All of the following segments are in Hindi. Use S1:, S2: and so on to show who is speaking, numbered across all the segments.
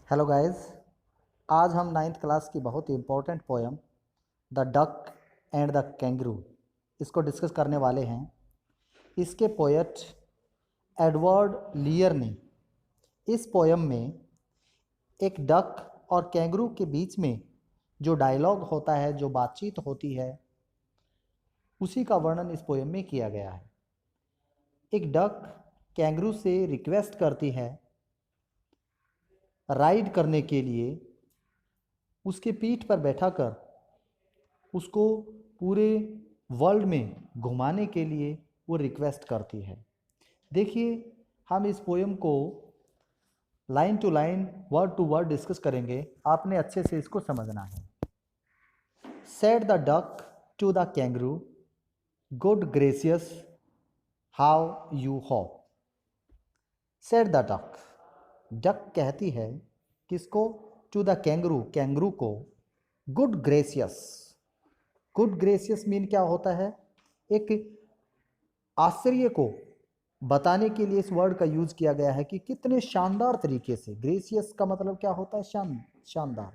S1: Hello guys. आज हम नाइन्थ क्लास की बहुत ही important poem the duck and the kangaroo इसको डिस्कस करने वाले हैं। इसके पोएट एडवर्ड लीयर ने इस पोएम में एक डक और कैंगरू के बीच में जो डायलॉग होता है, जो बातचीत होती है, उसी का वर्णन इस पोएम में किया गया है। एक डक कैंगरू से रिक्वेस्ट करती है राइड करने के लिए, उसके पीठ पर बैठाकर उसको पूरे वर्ल्ड में घुमाने के लिए वो रिक्वेस्ट करती है। देखिए, हम इस पोएम को line to line, word to word discuss करेंगे। आपने अच्छे से इसको समझना है। Said the duck to the kangaroo, good gracious how you hop. Said the duck, duck कहती है किसको? टू द कैंगरू, कैंगरू को। Good gracious, good gracious mean क्या होता है? एक आश्चर्य को बताने के लिए इस वर्ड का यूज किया गया है कि कितने शानदार तरीके से। ग्रेसियस का मतलब क्या होता है? शानदार,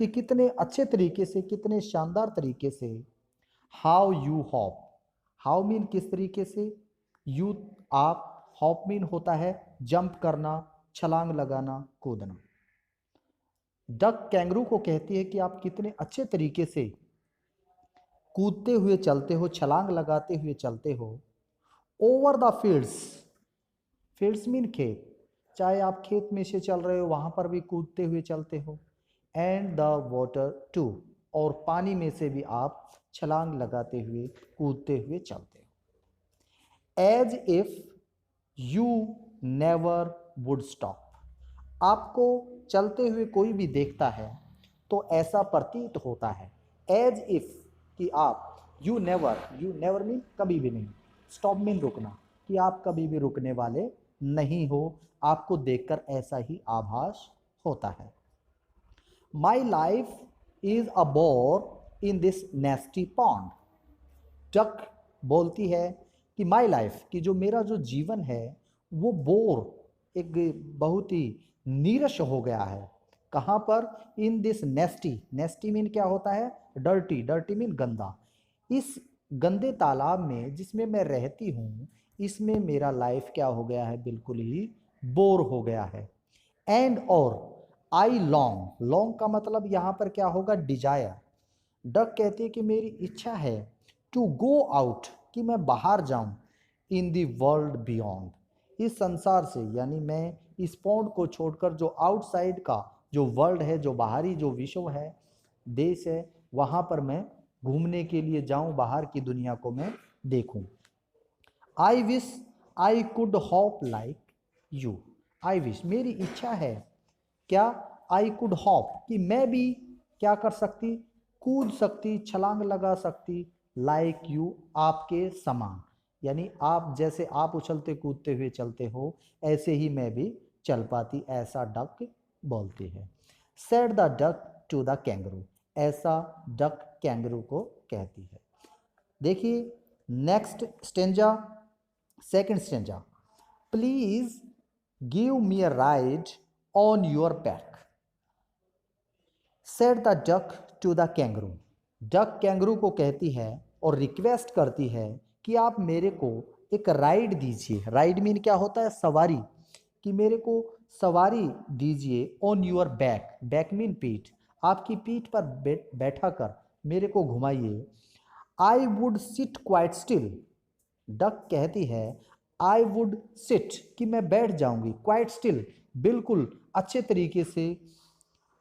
S1: कि कितने अच्छे तरीके से, कितने शानदार तरीके से। How you hop, how mean किस तरीके से, यू आप, हॉप मीन होता है जंप करना, छलांग लगाना, कूदना। डक कैंगरू को कहती है कि आप कितने अच्छे तरीके से कूदते हुए चलते हो, छलांग लगाते हुए चलते हो। Over the fields, fields mean खेत, चाहे आप खेत में से चल रहे हो वहां पर भी कूदते हुए चलते हो। एंड द वाटर टू, और पानी में से भी आप छलांग लगाते हुए, कूदते हुए चलते हो। As if you never would stop, आपको चलते हुए कोई भी देखता है तो ऐसा प्रतीत होता है। एज इफ, कि आप, यू नेवर मीन कभी भी नहीं, स्टॉप मीन रुकना, कि आप कभी भी रुकने वाले नहीं हो, आपको देखकर ऐसा ही आभास होता है। My life is a bore in this नेस्टी pond. Duck बोलती है कि माई लाइफ, कि जो मेरा जो जीवन है वो बोर, एक बहुत ही नीरस हो गया है। कहाँ पर? इन दिस नेस्टी, नेस्टी मीन क्या होता है? डर्टी, डर्टी मीन गंदा। इस गंदे तालाब में जिसमें मैं रहती हूँ, इसमें मेरा लाइफ क्या हो गया है? बिल्कुल ही बोर हो गया है। एंड और आई लॉन्ग, लॉन्ग का मतलब यहाँ पर क्या होगा? डिजायर। डक कहती है कि मेरी इच्छा है टू गो आउट, कि मैं बाहर जाऊं, इन दी वर्ल्ड बियॉन्ड, इस संसार से, यानी मैं इस पौंड को छोड़कर जो आउटसाइड का जो वर्ल्ड है, जो बाहरी जो विश्व है, देश है, वहां पर मैं घूमने के लिए जाऊं, बाहर की दुनिया को मैं देखूं। I wish I could hop like you, I wish मेरी इच्छा है, क्या? आई कुड हॉप, कि मैं भी क्या कर सकती? कूद सकती, छलांग लगा सकती, लाइक यू, आपके समान, यानी आप जैसे आप उछलते कूदते हुए चलते हो, ऐसे ही मैं भी चल पाती, ऐसा डक बोलती है। Said the duck to the kangaroo, ऐसा डक कैंगरू को कहती है। देखिए next stanza, second stanza. Please give me a ride on your back. Said the duck to the kangaroo, duck kangaroo को कहती है और रिक्वेस्ट करती है कि आप मेरे को एक राइड दीजिए। राइड मीन क्या होता है? सवारी, कि मेरे को सवारी दीजिए on your back, back mean पीठ, आपकी पीठ पर बैठा कर मेरे को घुमाइए। I would sit quite still, duck कहती है आई वुड सिट, कि मैं बैठ जाऊंगी, क्वाइट स्टिल, बिल्कुल अच्छे तरीके से,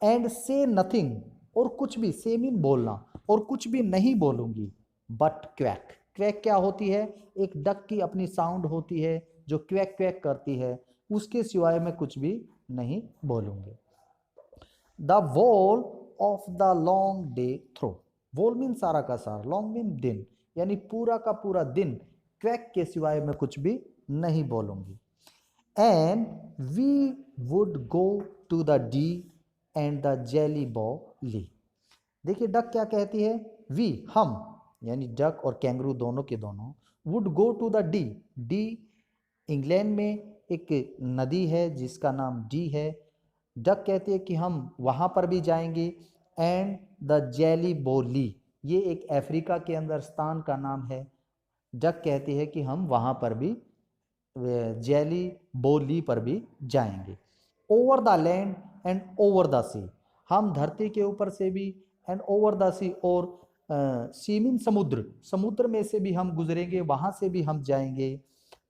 S1: एंड से नथिंग, और कुछ भी, से मीन बोलना, और कुछ भी नहीं बोलूंगी, बट क्वैक, क्वैक क्या होती है? एक डक की अपनी साउंड होती है जो क्वैक क्वैक करती है, उसके सिवाय मैं कुछ भी नहीं बोलूंगी। The whole of the long day through, whole mean सारा का सारा, लॉन्ग मीन दिन, यानी पूरा का पूरा दिन क्वैक के सिवाय मैं कुछ भी नहीं बोलूंगी। And we would go to the Dee and the Jelly Bo Lee. देखिए डक क्या कहती है? वी, हम, यानी डक और कैंगरू दोनों के दोनों, would go to the Dee, Dee England में एक नदी है जिसका नाम डी है, डक कहती है कि हम वहाँ पर भी जाएंगे। एंड द जेली बोली, ये एक अफ्रीका के अंदर स्थान का नाम है। डक कहती है कि हम वहाँ पर भी जेली बोली पर भी जाएंगे। Over the land and over the sea, हम धरती के ऊपर से भी, एंड ओवर द सी, और सी मीन समुद्र, समुद्र में से भी हम गुजरेंगे, वहाँ से भी हम जाएंगे।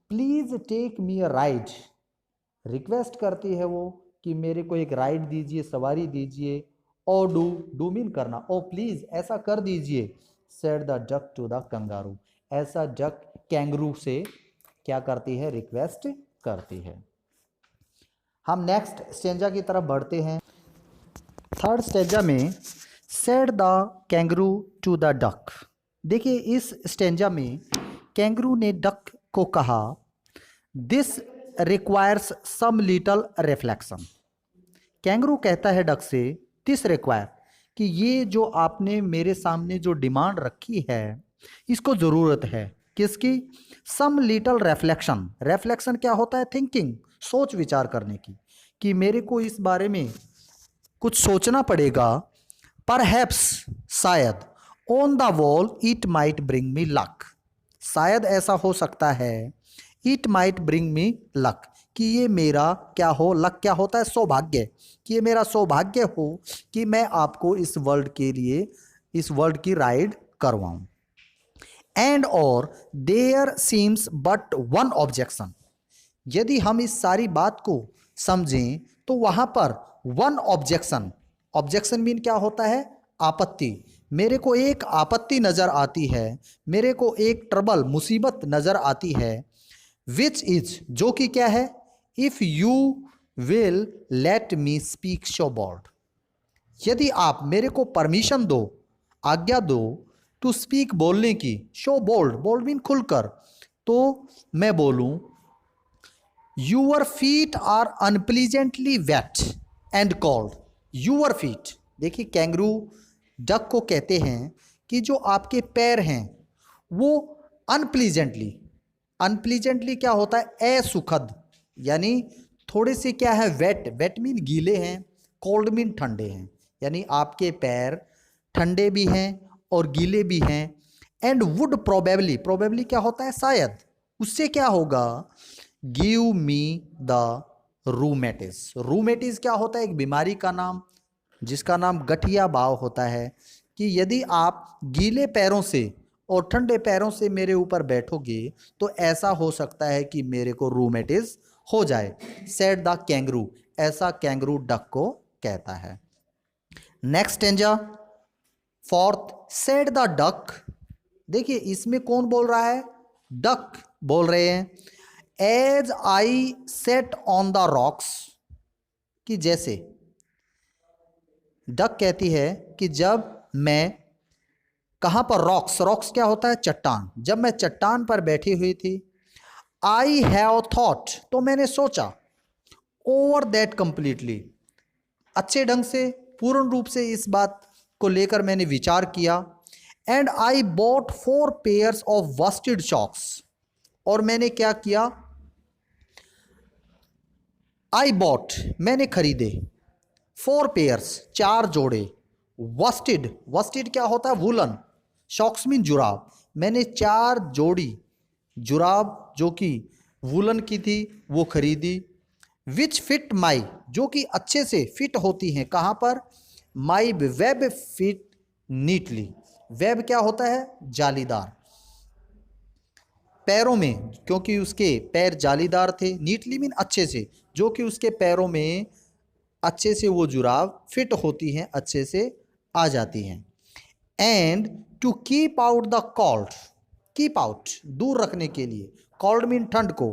S1: Please take me a ride, request करती है वो कि मेरे को एक राइड दीजिए, सवारी दीजिए। ओ डू मीन करना, ओ प्लीज ऐसा कर दीजिए। Said the duck to the kangaroo, ऐसा डक कैंगरू से क्या करती है, रिक्वेस्ट करती है। हम नेक्स्ट स्टेंजा की तरफ बढ़ते हैं। थर्ड स्टेंजा में said the kangaroo to the duck, देखिए इस स्टेंजा में कैंगरू ने डक को कहा, this requires some little reflection. Kangaroo कहता है डक से, दिस रिक्वायर, कि ये जो आपने मेरे सामने जो डिमांड रखी है इसको ज़रूरत है, किसकी, सम लिटल रिफ्लेक्शन। रिफ्लेक्शन क्या होता है, थिंकिंग, सोच विचार करने की, कि मेरे को इस बारे में कुछ सोचना पड़ेगा। परहैप्स, शायद, on the wall it might bring me luck, शायद ऐसा हो सकता है, it might bring me luck, कि ये मेरा क्या हो, लक क्या होता है, सौभाग्य, कि ये मेरा सौभाग्य हो कि मैं आपको इस वर्ल्ड के लिए, इस वर्ल्ड की राइड करवाऊं। एंड और there seems but one objection, यदि हम इस सारी बात को समझें तो वहाँ पर वन ऑब्जेक्शन, ऑब्जेक्शन मीन क्या होता है, आपत्ति, मेरे को एक आपत्ति नज़र आती है, मेरे को एक ट्रबल, मुसीबत नज़र आती है। विच इज, जो कि क्या है, if you will let me speak so bold, यदि आप मेरे को परमिशन दो, आज्ञा दो, टू स्पीक, बोलने की, शो बोल्ड, बोल्ड मीन खुलकर, तो मैं बोलूं। Your feet are unpleasantly wet and cold, your feet, देखिए कैंगरू डक को कहते हैं कि जो आपके पैर हैं वो अनप्लीजेंटली, अनप्लीजेंटली क्या होता है, असुखद, यानी थोड़े से क्या है, वेट, वेट मीन गीले हैं, कोल्ड मीन ठंडे हैं, यानी आपके पैर ठंडे भी हैं और गीले भी हैं। एंड वुड प्रोबेबली, प्रोबेबली क्या होता है, शायद, उससे क्या होगा, गिव मी द रूमेटिस, रूमेटिस क्या होता है, एक बीमारी का नाम, जिसका नाम गठिया भाव होता है, कि यदि आप गीले पैरों से और ठंडे पैरों से मेरे ऊपर बैठोगे तो ऐसा हो सकता है कि मेरे को रूमेटिस हो जाए। सेड द कैंगरू, ऐसा कैंगरू डक को कहता है। Next stanza, fourth, said the duck, देखिए इसमें कौन बोल रहा है, डक बोल रहे हैं। As I sat on the rocks, कि जैसे, डक कहती है कि जब मैं, कहाँ पर, रॉक्स, रॉक्स क्या होता है, चट्टान, जब मैं चट्टान पर बैठी हुई थी। आई हैव थॉट, तो मैंने सोचा। ओवर दैट कंप्लीटली, अच्छे ढंग से, पूर्ण रूप से इस बात को लेकर मैंने विचार किया। And I bought 4 pairs of worsted socks, और मैंने क्या किया, आई बॉट, मैंने खरीदे, 4 पेयर्स, 4 जोड़े, वस्टेड, वस्टेड क्या होता है, वूलन, सॉक्स मीन जुराब, मैंने 4 जोड़ी जुराब जो कि वूलन की थी वो खरीदी। विच फिट माई, जो कि अच्छे से फिट होती हैं, कहाँ पर, माई वेब फिट नीटली, वेब क्या होता है, जालीदार, पैरों में, क्योंकि उसके पैर जालीदार थे, नीटली मीन अच्छे से, जो कि उसके पैरों में अच्छे से वो जुराब फिट होती हैं, अच्छे से आ जाती हैं। And to keep out the cold, keep out, दूर रखने के लिए, कोल्ड मीन ठंड को।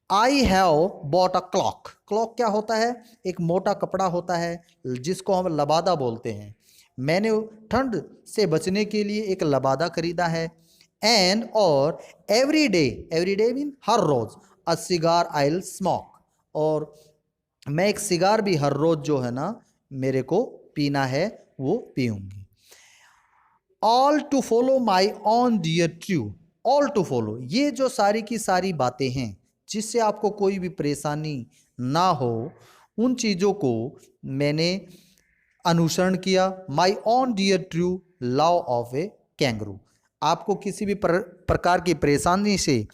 S1: I have bought a cloak, cloak क्या होता है, एक मोटा कपड़ा होता है जिसको हम लबादा बोलते हैं, मैंने ठंड से बचने के लिए एक लबादा खरीदा है। एंड और एवरी डे मीन हर रोज, a cigar I will smoke, और मैं एक सिगार भी हर रोज जो है ना मेरे को पीना है वो पीऊंगी। All to follow my own dear true, all to follow, ये जो सारी की सारी बातें हैं जिससे आपको कोई भी परेशानी ना हो, उन चीज़ों को मैंने अनुसरण किया। My own dear true love of a kangaroo. आपको किसी भी प्रकार की परेशानी से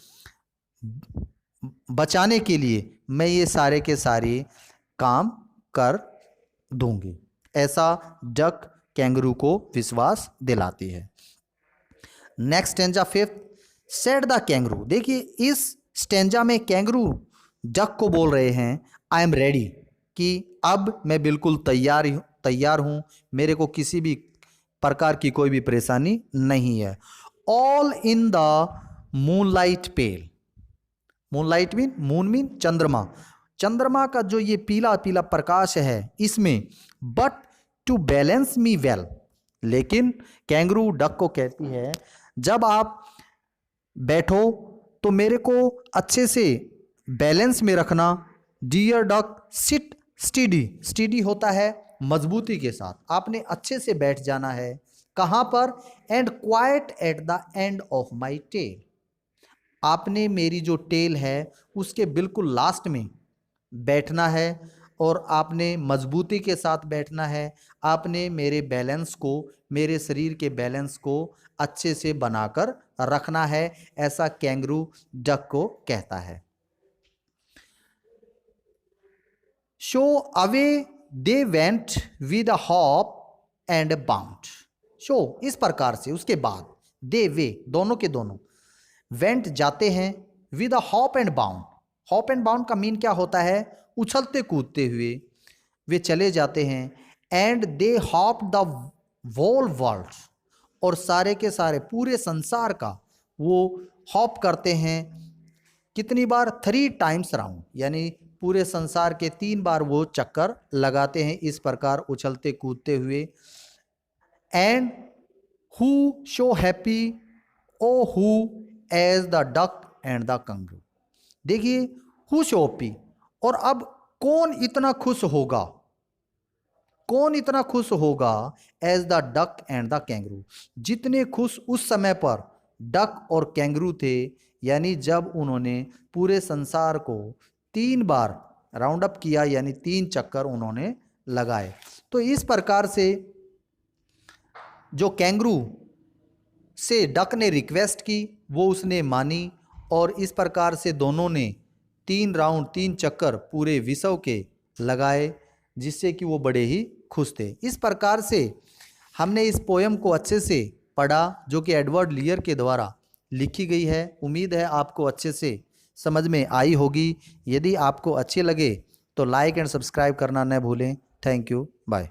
S1: बचाने के लिए मैं ये सारे के सारे काम कर दूंगी, ऐसा डक कैंगरू को विश्वास दिलाती है। Next stanza fifth, said the kangaroo. देखिए इस स्टेंजा में कैंगरू डक को बोल रहे हैं आई एम रेडी, कि अब मैं बिल्कुल तैयार हूं, मेरे को किसी भी प्रकार की कोई भी परेशानी नहीं है। All in the moonlight pale. Moonlight mean, moon mean चंद्रमा, चंद्रमा का जो ये पीला पीला प्रकाश है इसमें, but to balance me well. लेकिन कैंगरू डक को कहती है जब आप बैठो तो मेरे को अच्छे से बैलेंस में रखना। Dear duck sit steady, steady होता है मजबूती के साथ, आपने अच्छे से बैठ जाना है। कहाँ पर? And quite at the end of my tail. आपने मेरी जो टेल है उसके बिल्कुल लास्ट में बैठना है और आपने मजबूती के साथ बैठना है। आपने मेरे बैलेंस को, मेरे शरीर के बैलेंस को अच्छे से बनाकर रखना है, ऐसा कैंगरू डक को कहता है। Show away they went with a hop and bound. Show इस प्रकार से, उसके बाद दे वे दोनों के दोनों वेंट जाते हैं, with a hop and bound. Hop and bound का मीन क्या होता है? उछलते कूदते हुए वे चले जाते हैं। And they hop the whole world, और सारे के सारे पूरे संसार का वो हॉप करते हैं। कितनी बार? 3 टाइम्स राउंड, यानी पूरे संसार के 3 बार वो चक्कर लगाते हैं इस प्रकार उछलते कूदते हुए। And who so happy O who as the duck and the kangaroo. देखिए हु शो हैप्पी, और अब कौन इतना खुश होगा, कौन इतना खुश होगा as the duck and the kangaroo. जितने खुश उस समय पर डक और कैंगरू थे, यानी जब उन्होंने पूरे संसार को 3 बार राउंड अप किया, यानी 3 चक्कर उन्होंने लगाए। तो इस प्रकार से जो कैंगरू से डक ने रिक्वेस्ट की वो उसने मानी, और इस प्रकार से दोनों ने 3 राउंड 3 चक्कर पूरे विश्व के लगाए, जिससे कि वो बड़े ही खुश थे। इस प्रकार से हमने इस पोयम को अच्छे से पढ़ा, जो कि एडवर्ड लियर के द्वारा लिखी गई है। उम्मीद है आपको अच्छे से समझ में आई होगी। यदि आपको अच्छे लगे तो लाइक एंड सब्सक्राइब करना न भूलें। Thank you, bye.